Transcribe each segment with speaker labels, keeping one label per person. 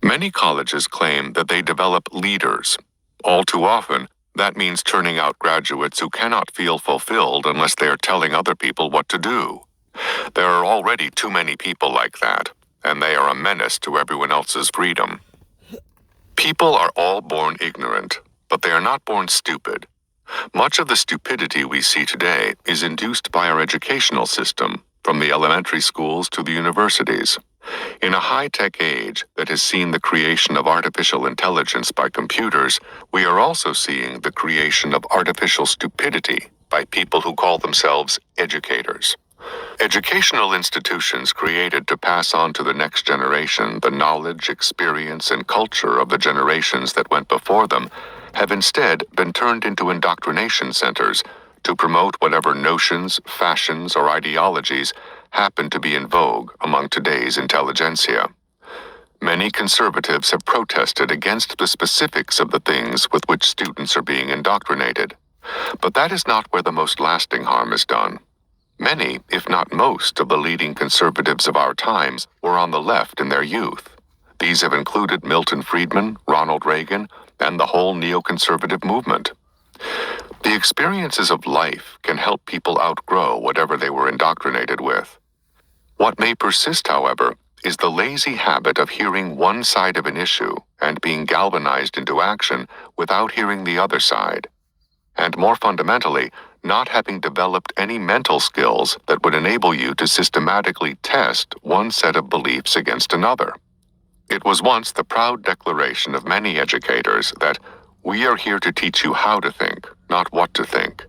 Speaker 1: Many colleges claim that they develop leaders. All too often, that means turning out graduates who cannot feel fulfilled unless they are telling other people what to do. There are already too many people like that, and they are a menace to everyone else's freedom. People are all born ignorant, but they are not born stupid. Much of the stupidity we see today is induced by our educational system, from the elementary schools to the universities. In a high-tech age that has seen the creation of artificial intelligence by computers, we are also seeing the creation of artificial stupidity by people who call themselves educators. Educational institutions created to pass on to the next generation the knowledge, experience, and culture of the generations that went before them have instead been turned into indoctrination centers to promote whatever notions, fashions, or ideologies happen to be in vogue among today's intelligentsia. Many conservatives have protested against the specifics of the things with which students are being indoctrinated. But that is not where the most lasting harm is done. Many, if not most, of the leading conservatives of our times were on the left in their youth. These have included Milton Friedman, Ronald Reagan, and the whole neoconservative movement. The experiences of life can help people outgrow whatever they were indoctrinated with. What may persist, however, is the lazy habit of hearing one side of an issue and being galvanized into action without hearing the other side. And more fundamentally, not having developed any mental skills that would enable you to systematically test one set of beliefs against another. It was once the proud declaration of many educators that we are here to teach you how to think, not what to think.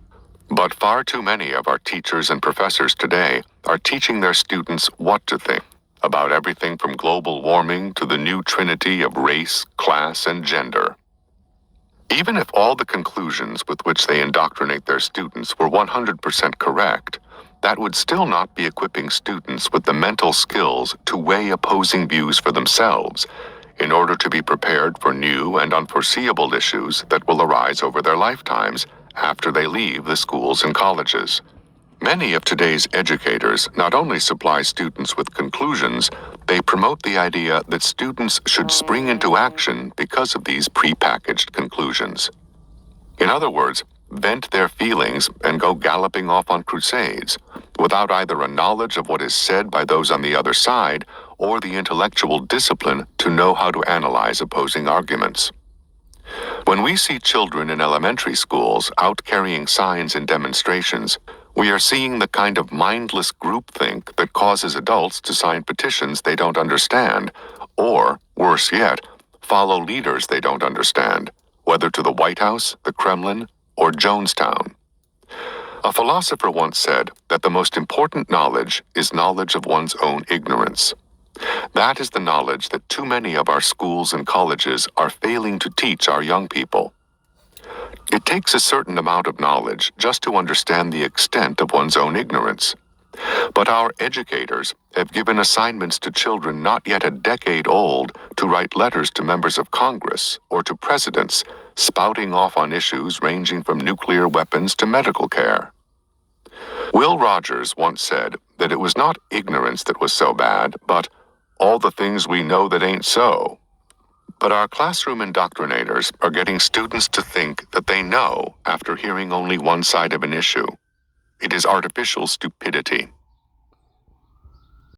Speaker 1: But far too many of our teachers and professors today are teaching their students what to think about everything from global warming to the new trinity of race, class, and gender. Even if all the conclusions with which they indoctrinate their students were 100% correct, that would still not be equipping students with the mental skills to weigh opposing views for themselves in order to be prepared for new and unforeseeable issues that will arise over their lifetimes after they leave the schools and colleges. Many of today's educators not only supply students with conclusions, they promote the idea that students should spring into action because of these prepackaged conclusions. In other words, vent their feelings and go galloping off on crusades, without either a knowledge of what is said by those on the other side or the intellectual discipline to know how to analyze opposing arguments. When we see children in elementary schools out carrying signs and demonstrations, we are seeing the kind of mindless groupthink that causes adults to sign petitions they don't understand, or, worse yet, follow leaders they don't understand, whether to the White House, the Kremlin, or Jonestown. A philosopher once said that the most important knowledge is knowledge of one's own ignorance. That is the knowledge that too many of our schools and colleges are failing to teach our young people. It takes a certain amount of knowledge just to understand the extent of one's own ignorance. But our educators have given assignments to children not yet a decade old to write letters to members of Congress or to presidents, spouting off on issues ranging from nuclear weapons to medical care. Will Rogers once said that it was not ignorance that was so bad, but all the things we know that ain't so. But our classroom indoctrinators are getting students to think that they know after hearing only one side of an issue. It is artificial stupidity.